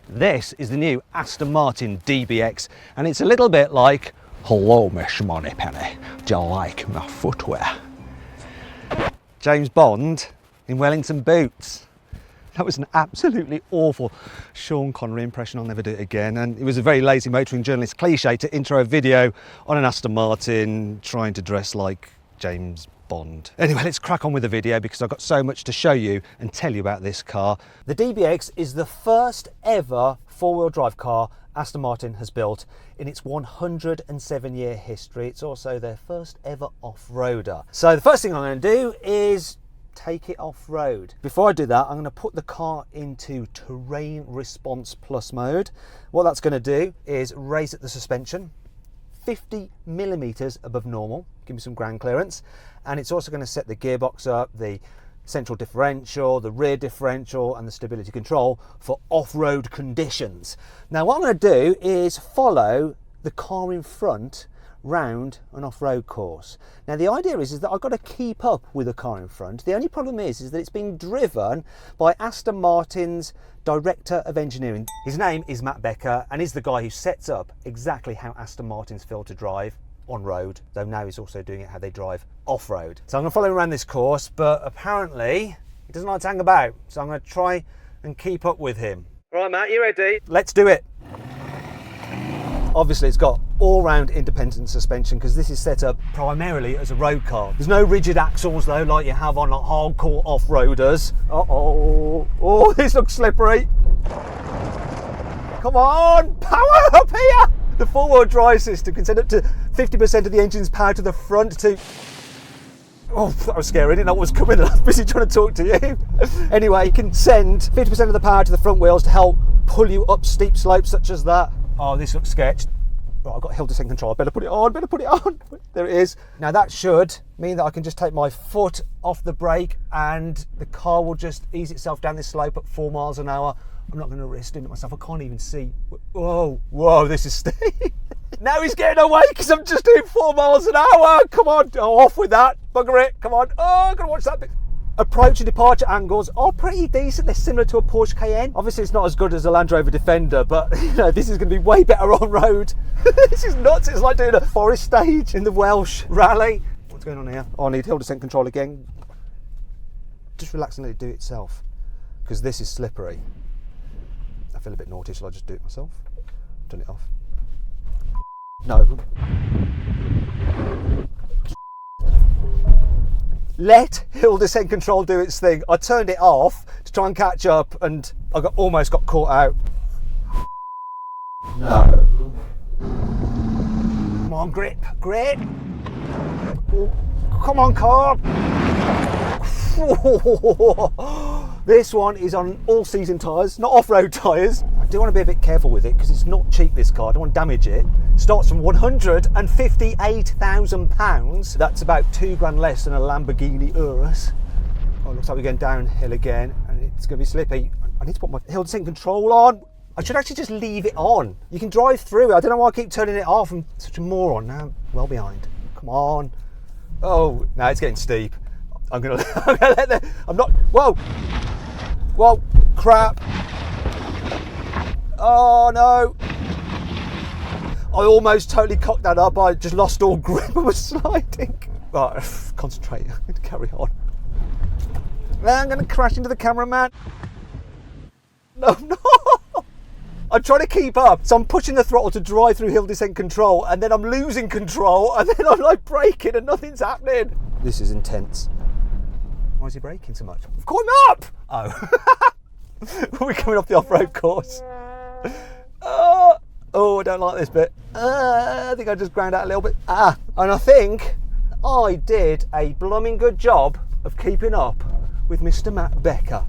This is the new Aston Martin DBX, and it's a little bit like, hello Miss Moneypenny, do you like my footwear? James Bond in Wellington boots. That was an absolutely awful Sean Connery impression. I'll never do it again. And it was a very lazy motoring journalist cliche to intro a video on an Aston Martin trying to dress like James Bond. Anyway, let's crack on with the video because I've got so much to show you and tell you about this car. The DBX is the first ever four-wheel drive car Aston Martin has built in its 107-year history. It's also their first ever off-roader. So the first thing I'm going to do is take it off-road. Before I do that, I'm going to put the car into Terrain Response Plus mode. What that's going to do is raise the suspension 50 millimeters above normal, give me some ground clearance, and it's also going to set the gearbox up, the central differential, the rear differential and the stability control for off-road conditions. Now what I'm going to do is follow the car in front round an off-road course. Now the idea is that I've got to keep up with the car in front. The only problem is that it's being driven by Aston Martin's Director of Engineering. His name is Matt Becker and he's the guy who sets up exactly how Aston Martins feel to drive on road, though now he's also doing it how they drive off-road. So I'm going to follow him around this course, but apparently he doesn't like to hang about, so I'm going to try and keep up with him. Right Matt, you ready? Let's do it. Obviously it's got all-round independent suspension because this is set up primarily as a road car. There's no rigid axles though like you have on like hardcore off-roaders. Uh-oh, oh this looks slippery. Come on, power up here! The four-wheel drive system can send up to 50% of the engine's power to the front to... Oh, that was scary, I didn't know what was coming and I was busy trying to talk to you. Anyway, you can send 50% of the power to the front wheels to help pull you up steep slopes such as that. Oh, this looks sketched. Right, I've got hill descent control. I better put it on. There it is. Now that should mean that I can just take my foot off the brake and the car will just ease itself down this slope at 4 miles an hour. I'm not going to risk doing it myself. I can't even see. Whoa, this is steep. Now he's getting away because I'm just doing 4 miles an hour. Come on, off with that. Bugger it. Come on. Oh, I've got to watch that bit. Approach and departure angles are pretty decent. They're similar to a Porsche Cayenne. Obviously it's not as good as a Land Rover Defender, but you know, this is going to be way better on road. This is nuts. It's like doing a forest stage in the Welsh rally. What's going on here? Oh, I need hill descent control again. Just relax and let it do it itself because this is slippery. I feel a bit naughty. Shall I just do it myself? Turn it off. No. Let hill descent control do its thing. I turned it off to try and catch up and I almost got caught out. No. Come on, grip. Oh, come on, car. This one is on all-season tyres, not off-road tyres. I do want to be a bit careful with it because it's not cheap, this car. I don't want to damage it. It starts from £158,000. That's about £2 less than a Lamborghini Urus. Oh, it looks like we're going downhill again and it's going to be slippy. I need to put my hill descent control on. I should actually just leave it on. You can drive through it. I don't know why I keep turning it off. I'm such a moron. Now I'm well behind. Come on. Oh, now it's getting steep. I'm gonna let the... I'm not... Whoa, crap. Oh no. I almost totally cocked that up. I just lost all grip. I was sliding. Right, concentrate. I'm going to carry on. I'm going to crash into the cameraman. No. I'm trying to keep up. So I'm pushing the throttle to drive through hill descent control and then I'm losing control and then I'm like braking and nothing's happening. This is intense. Why is he braking so much? I've caught him up! Oh. We're coming off the off-road course. Oh, I don't like this bit. I think I just ground out a little bit. And I think I did a blooming good job of keeping up with Mr. Matt Becker.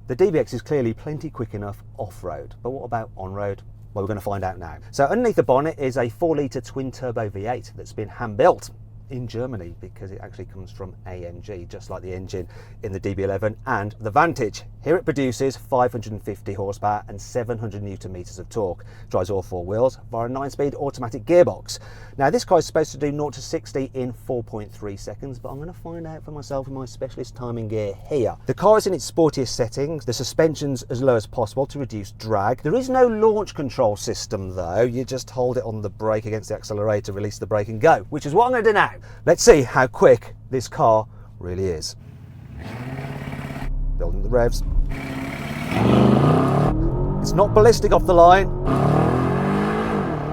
The DBX is clearly plenty quick enough off-road, but what about on-road? Well, we're going to find out now. So underneath the bonnet is a 4-litre twin-turbo V8 that's been hand-built. in Germany because it actually comes from AMG, just like the engine in the DB11 and the Vantage. Here it produces 550 horsepower and 700 newton meters of torque. Drives all four wheels via a 9-speed automatic gearbox. Now this car is supposed to do 0 to 60 in 4.3 seconds, but I'm going to find out for myself with my specialist timing gear here. The car is in its sportiest settings. The suspension's as low as possible to reduce drag. There is no launch control system though. You just hold it on the brake against the accelerator, release the brake and go, which is what I'm going to do now. Let's see how quick this car really is. Building the revs. It's not ballistic off the line.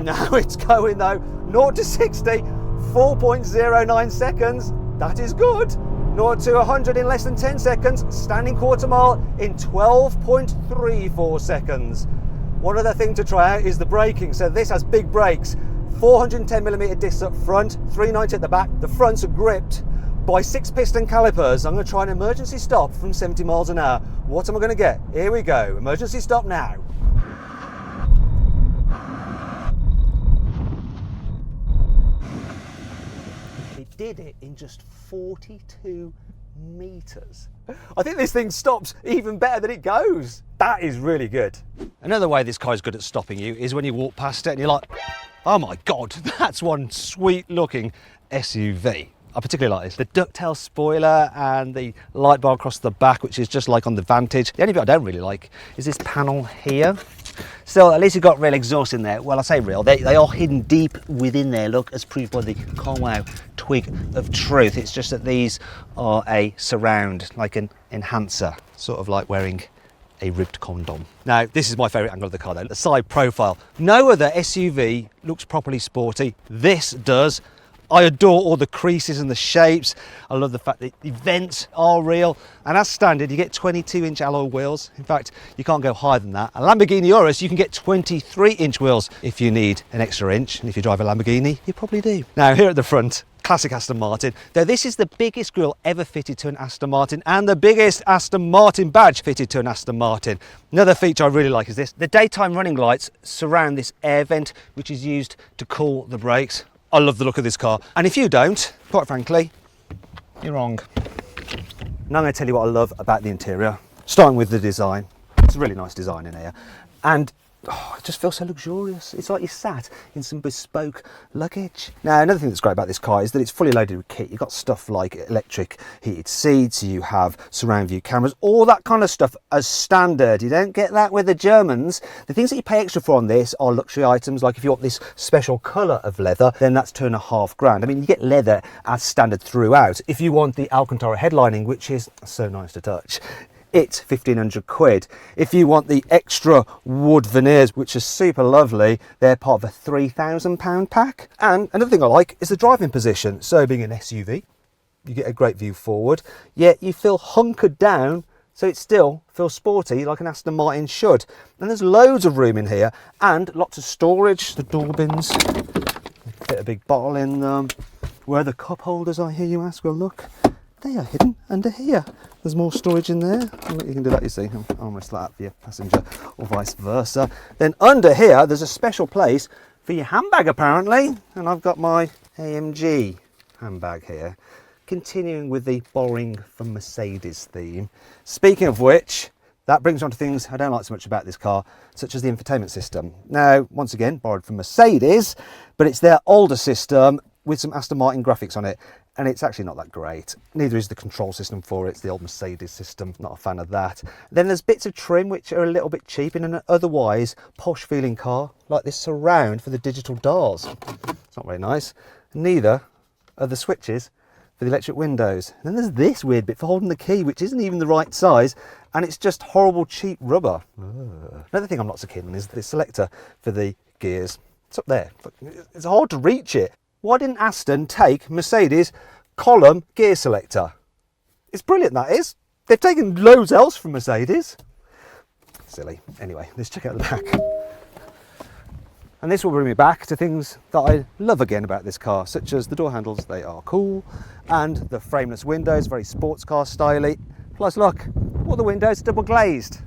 No, it's going though. 0 to 60, 4.09 seconds. That is good. 0 to 100 in less than 10 seconds. Standing quarter mile in 12.34 seconds. One other thing to try out is the braking. So this has big brakes. 410mm discs up front, 390 at the back. The fronts are gripped by 6 piston calipers. I'm going to try an emergency stop from 70 miles an hour. What am I going to get? Here we go. Emergency stop now. It did it in just 42 meters. I think this thing stops even better than it goes. That is really good. Another way this car is good at stopping you is when you walk past it and you're like, oh my God, that's one sweet looking SUV. I particularly like this. The ducktail spoiler and the light bar across the back, which is just like on the Vantage. The only bit I don't really like is this panel here. Still, at least you've got real exhaust in there. Well, I say real, they are hidden deep within there, look, as proved by the carwow twig of truth. It's just that these are a surround, like an enhancer, sort of like wearing a ribbed condom. Now, this is my favourite angle of the car though, the side profile. No other SUV looks properly sporty. This does. I adore all the creases and the shapes. I love the fact that the vents are real. And as standard, you get 22-inch alloy wheels. In fact, you can't go higher than that. A Lamborghini Urus, you can get 23-inch wheels if you need an extra inch. And if you drive a Lamborghini, you probably do. Now, here at the front, classic Aston Martin. Though this is the biggest grille ever fitted to an Aston Martin and the biggest Aston Martin badge fitted to an Aston Martin. Another feature I really like is this. The daytime running lights surround this air vent, which is used to cool the brakes. I love the look of this car. And if you don't, quite frankly, you're wrong. Now I'm going to tell you what I love about the interior. Starting with the design. It's a really nice design in here. And it just feels so luxurious. It's like you sat in some bespoke luggage. Now, another thing that's great about this car is that it's fully loaded with kit. You've got stuff like electric heated seats, you have surround view cameras, all that kind of stuff as standard. You don't get that with the Germans. The things that you pay extra for on this are luxury items, like if you want this special colour of leather, then that's £2.5 grand. I mean, you get leather as standard throughout. If you want the Alcantara headlining, which is so nice to touch, it's 1,500 quid. If you want the extra wood veneers, which are super lovely, they're part of a £3,000 pack. And another thing I like is the driving position. So being an SUV, you get a great view forward, yet you feel hunkered down, so it still feels sporty like an Aston Martin should. And there's loads of room in here and lots of storage. The door bins, fit a big bottle in them. Where are the cup holders, I hear you ask? Well, look. They are hidden under here. There's more storage in there. You can do that, you see. I'll rest that for your passenger or vice versa. Then under here, there's a special place for your handbag, apparently. And I've got my AMG handbag here. Continuing with the borrowing from Mercedes theme. Speaking of which, that brings on to things I don't like so much about this car, such as the infotainment system. Now, once again, borrowed from Mercedes, but it's their older system with some Aston Martin graphics on it. And it's actually not that great. Neither is the control system for it. It's the old Mercedes system. Not a fan of that. Then there's bits of trim which are a little bit cheap in an otherwise posh feeling car, like this surround for the digital dials. It's not very nice. Neither are the switches for the electric windows. And then there's this weird bit for holding the key, which isn't even the right size, and it's just horrible cheap rubber. Another thing I'm not so keen on is the selector for the gears. It's up there. It's hard to reach it. Why didn't Aston take Mercedes column gear selector? It's brilliant, that is. They've taken loads else from Mercedes. Silly. Anyway, let's check out the back. And this will bring me back to things that I love again about this car, such as the door handles, they are cool, and the frameless windows, very sports car styly. Plus, look, all the windows double glazed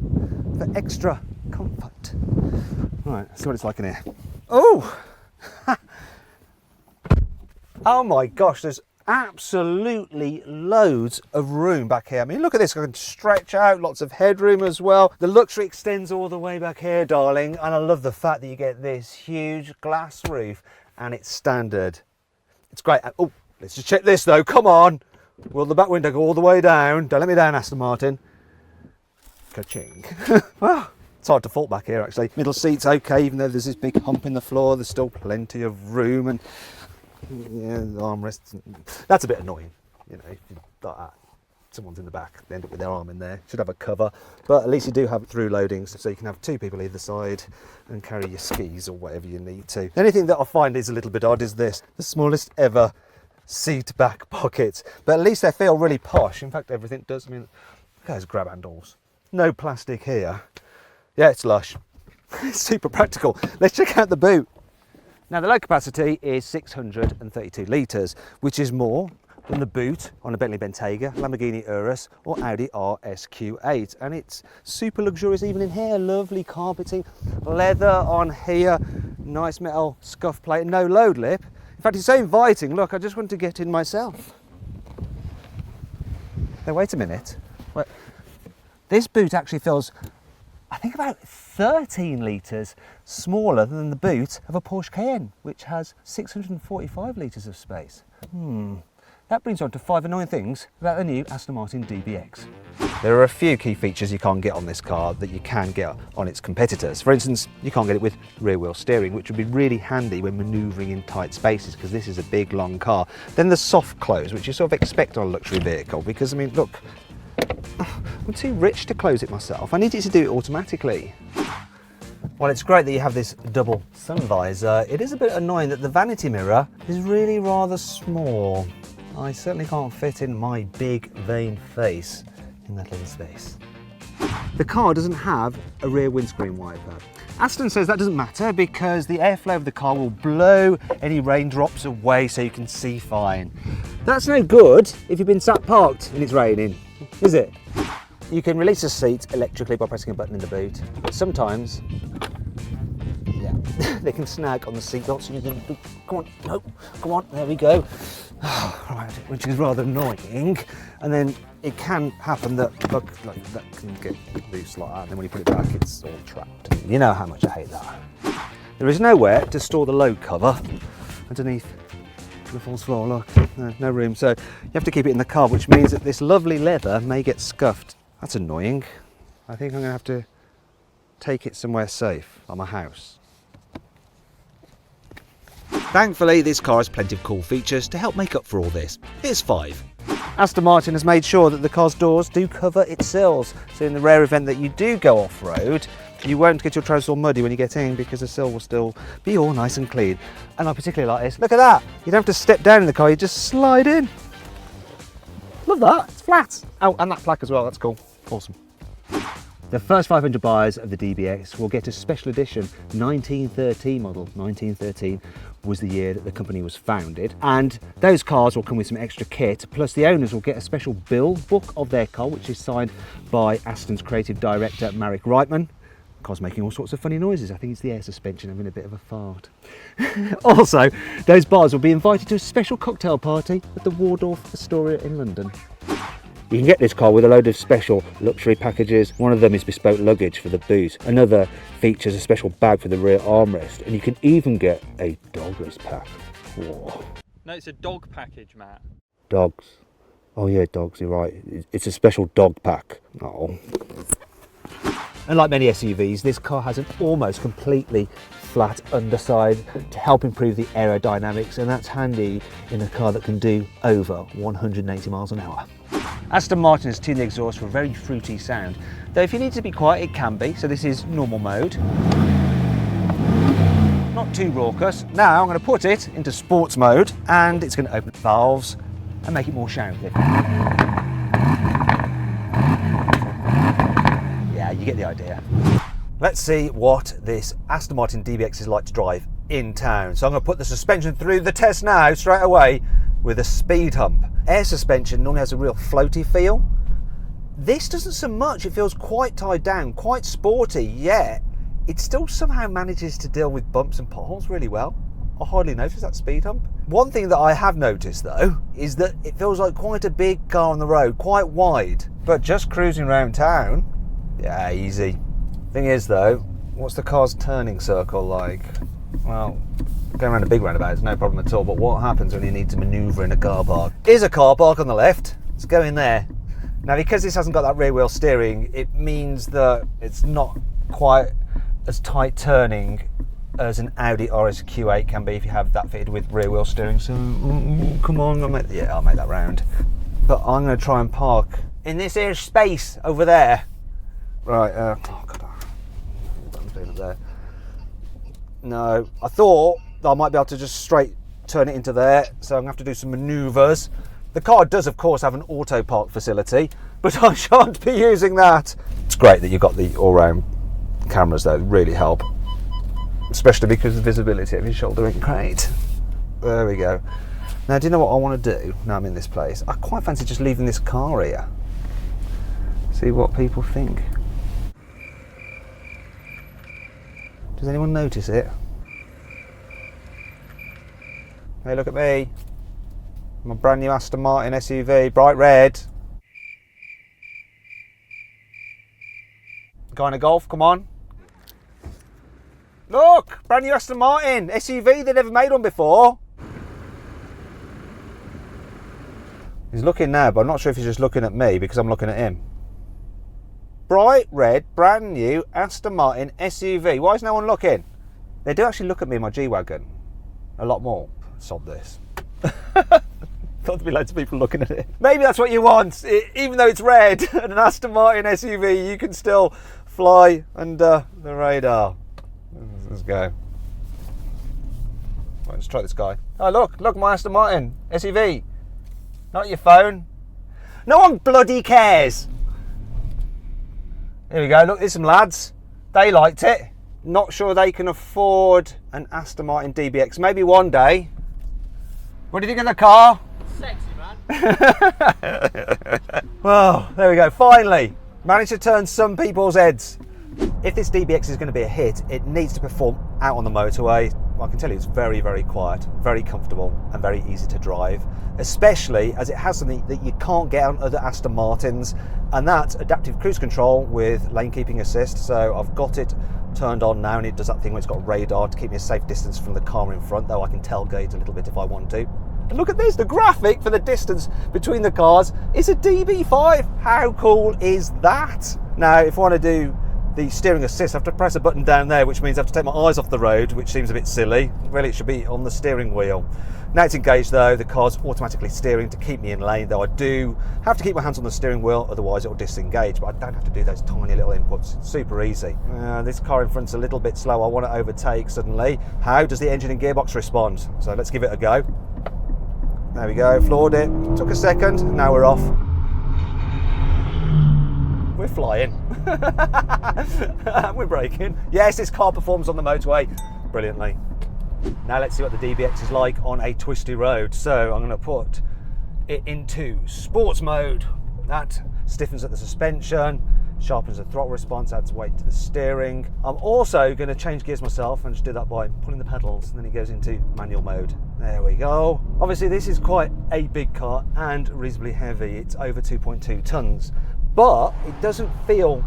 for extra comfort. Right, let's see what it's like in here. Oh! Oh my gosh, there's absolutely loads of room back here. I mean, look at this, I can stretch out, lots of headroom as well. The luxury extends all the way back here, darling, and I love the fact that you get this huge glass roof and it's standard. It's great. Oh, let's just check this though, come on. Will the back window go all the way down? Don't let me down, Aston Martin. Ka-ching. Well, it's hard to fault back here actually. Middle seat's okay, even though there's this big hump in the floor, there's still plenty of room, and yeah, the armrests. That's a bit annoying, you know, if you like that. Someone's in the back, they end up with their arm in there. Should have a cover, but at least you do have through loadings, so you can have two people either side and carry your skis or whatever you need to. The only thing that I find is a little bit odd is this, the smallest ever seat back pockets, but at least they feel really posh. In fact, everything does. I mean, look at those grab handles. No plastic here. Yeah, it's lush. It's super practical. Let's check out the boot. Now the load capacity is 632 litres, which is more than the boot on a Bentley Bentayga, Lamborghini Urus or Audi RSQ8, and it's super luxurious even in here. Lovely carpeting, leather on here, nice metal scuff plate, no load lip. In fact, it's so inviting. Look, I just want to get in myself. Now wait a minute. Wait. This boot actually feels, I think, about 13 litres smaller than the boot of a Porsche Cayenne, which has 645 litres of space. That brings on to 5 annoying things about the new Aston Martin DBX. There are a few key features you can't get on this car that you can get on its competitors. For instance, you can't get it with rear wheel steering, which would be really handy when manoeuvring in tight spaces, because this is a big, long car. Then the soft close, which you sort of expect on a luxury vehicle, because, I mean, look, I'm too rich to close it myself. I need it to do it automatically. While it's great that you have this double sun visor, it is a bit annoying that the vanity mirror is really rather small. I certainly can't fit in my big, vain face in that little space. The car doesn't have a rear windscreen wiper. Aston says that doesn't matter because the airflow of the car will blow any raindrops away so you can see fine. That's no good if you've been sat parked and it's raining, is it? You can release the seat electrically by pressing a button in the boot, but sometimes, yeah, they can snag on the seat belts and you can, come on, no, come on, there we go. Right, which is rather annoying. And then it can happen that, look, like that can get loose like that, and then when you put it back, it's all trapped. You know how much I hate that. There is nowhere to store the load cover underneath the false floor, look, no room. So you have to keep it in the car, which means that this lovely leather may get scuffed. That's annoying. I think I'm gonna have to take it somewhere safe, like my house. Thankfully, this car has plenty of cool features to help make up for all this. Here's 5. Aston Martin has made sure that the car's doors do cover its sills, so in the rare event that you do go off-road, you won't get your trousers all muddy when you get in because the sill will still be all nice and clean. And I particularly like this. Look at that! You don't have to step down in the car, you just slide in. Love that, it's flat. Oh, and that plaque as well, that's cool. Awesome. The first 500 buyers of the DBX will get a special edition 1913 model. 1913 was the year that the company was founded, and those cars will come with some extra kit, plus the owners will get a special build book of their car, which is signed by Aston's creative director Marek Reitman. The car's making all sorts of funny noises. I think it's the air suspension having a bit of a fart. Also, those buyers will be invited to a special cocktail party at the Waldorf Astoria in London. You can get this car with a load of special luxury packages. One of them is bespoke luggage for the boot. Another features a special bag for the rear armrest. And you can even get a dogless pack. Whoa. No, it's a dog package, Matt. Dogs. Oh yeah, dogs, you're right. It's a special dog pack. Oh. And like many SUVs, this car has an almost completely flat underside to help improve the aerodynamics, and that's handy in a car that can do over 180 miles an hour. Aston Martin has tuned the exhaust for a very fruity sound, though if you need to be quiet it can be, so this is normal mode. Not too raucous. Now I'm going to put it into sports mode and it's going to open the valves and make it more shouty. Yeah, you get the idea. Let's see what this Aston Martin DBX is like to drive in town. So I'm going to put the suspension through the test now straight away with a speed hump. Air suspension normally has a real floaty feel. This doesn't so much. It feels quite tied down, quite sporty, yet it still somehow manages to deal with bumps and potholes really well. I hardly notice that speed hump. One thing that I have noticed though is that it feels like quite a big car on the road, quite wide, but just cruising around town, yeah, easy. Thing is though, what's the car's turning circle like? Well, going around a big roundabout is no problem at all, but what happens when you need to manoeuvre in a car park? Here's a car park on the left, let's go in there. Now because this hasn't got that rear wheel steering, it means that it's not quite as tight turning as an Audi RS Q8 can be if you have that fitted with rear wheel steering. So come on, I'll make that round. But I'm going to try and park in this here space over there. Right, oh god, button's been up there. No, I thought that I might be able to just straight turn it into there, so I'm going to have to do some manoeuvres. The car does of course have an auto park facility, but I shan't be using that. It's great that you've got the all-round cameras though, really help. Especially because the visibility of your shoulder ain't great. There we go. Now, do you know what I want to do now I'm in this place? I quite fancy just leaving this car here. See what people think. Does anyone notice it? Hey, look at me. My brand new Aston Martin SUV, bright red. Guy in a Golf, come on. Look, brand new Aston Martin SUV, they never made one before. He's looking now, but I'm not sure if he's just looking at me because I'm looking at him. Bright red, brand new Aston Martin SUV. Why is no one looking? They do actually look at me in my G-Wagon. A lot more. Sod this. Thought there'd be loads of people looking at it. Maybe that's what you want. Even though it's red and an Aston Martin SUV, you can still fly under the radar. Let's go. Right, let's try this guy. Oh, look, my Aston Martin SUV. Not your phone. No one bloody cares. Here we go. Look, there's some lads. They liked it. Not sure they can afford an Aston Martin DBX. Maybe one day. What do you think of the car? Sexy, man. Well, there we go. Finally, managed to turn some people's heads. If this DBX is going to be a hit, it needs to perform out on the motorway. Well, I can tell you it's very, very quiet, very comfortable and very easy to drive, especially as it has something that you can't get on other Aston Martins, and that's adaptive cruise control with lane keeping assist. So I've got it turned on now and it does that thing where it's got radar to keep me a safe distance from the car in front, though I can tailgate a little bit if I want to. And look at this, the graphic for the distance between the cars is a DB5. How cool is that? Now, if I want to do the steering assist, I have to press a button down there, which means I have to take my eyes off the road, which seems a bit silly. Really, it should be on the steering wheel. Now it's engaged though, the car's automatically steering to keep me in lane, though I do have to keep my hands on the steering wheel, otherwise it'll disengage, but I don't have to do those tiny little inputs. It's super easy. This car in front's a little bit slow. I want to overtake suddenly. How does the engine and gearbox respond? So let's give it a go. There we go, floored it. Took a second, now we're off. We're flying. We're braking. Yes, this car performs on the motorway brilliantly. Now let's see what the DBX is like on a twisty road. So I'm going to put it into sports mode. That stiffens up the suspension, sharpens the throttle response, adds weight to the steering. I'm also going to change gears myself and just do that by pulling the pedals, and then it goes into manual mode. There we go. Obviously this is quite a big car and reasonably heavy. It's over 2.2 tons. But it doesn't feel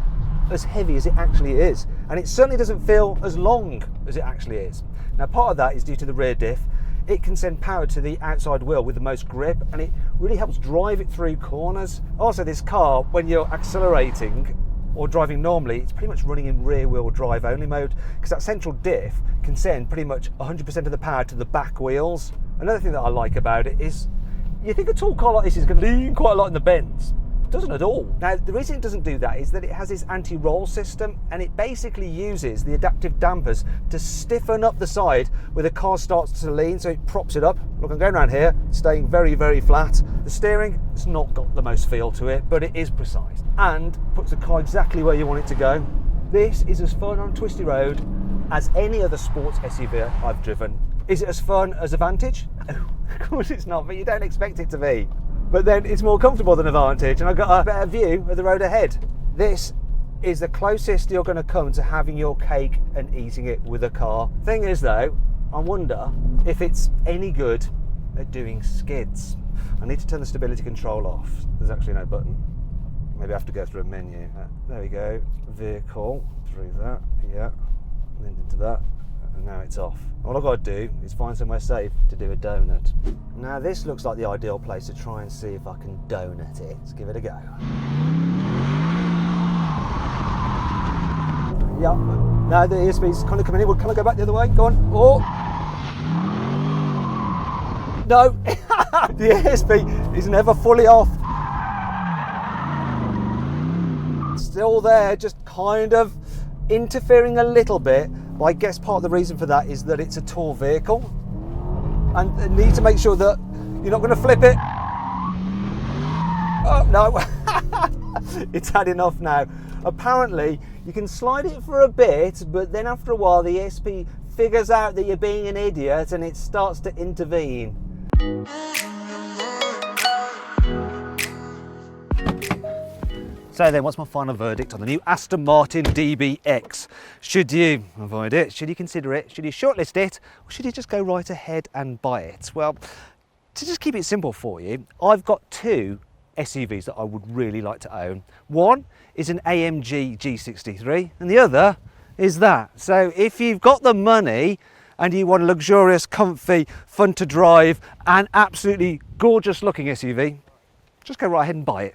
as heavy as it actually is. And it certainly doesn't feel as long as it actually is. Now, part of that is due to the rear diff. It can send power to the outside wheel with the most grip, and it really helps drive it through corners. Also, this car, when you're accelerating or driving normally, it's pretty much running in rear wheel drive only mode, because that central diff can send pretty much 100% of the power to the back wheels. Another thing that I like about it is, you think a tall car like this is going to lean quite a lot in the bends. Doesn't at all. Now, the reason it doesn't do that is that it has this anti-roll system, and it basically uses the adaptive dampers to stiffen up the side where the car starts to lean, so it props it up. Look, I'm going around here, staying very, very flat. The steering, it's not got the most feel to it, but it is precise and puts the car exactly where you want it to go. This is as fun on a twisty road as any other sports SUV I've driven. Is it as fun as a Vantage? No, of course it's not, but you don't expect it to be. But then it's more comfortable than a Vantage, and I've got a better view of the road ahead. This is the closest you're going to come to having your cake and eating it with a car. Thing is though, I wonder if it's any good at doing skids. I need to turn the stability control off. There's actually no button. Maybe I have to go through a menu. There we go. Vehicle, through that, yeah. And then into that, and now it's off. All I've got to do is find somewhere safe to do a donut. Now this looks like the ideal place to try and see if I can donut it. Let's give it a go. Yeah, now the airspeed's kind of coming in. Well, can I go back the other way? Go on. Oh! No! The airspeed is never fully off. Still there, just kind of interfering a little bit. But I guess part of the reason for that is that it's a tall vehicle. And I need to make sure that you're not going to flip it. Oh, no. It's had enough now. Apparently, you can slide it for a bit, but then after a while, the ESP figures out that you're being an idiot and it starts to intervene. So then, what's my final verdict on the new Aston Martin DBX? Should you avoid it? Should you consider it? Should you shortlist it? Or should you just go right ahead and buy it? Well, to just keep it simple for you, I've got two SUVs that I would really like to own. One is an AMG G63 and the other is that. So if you've got the money and you want a luxurious, comfy, fun to drive and absolutely gorgeous looking SUV, just go right ahead and buy it.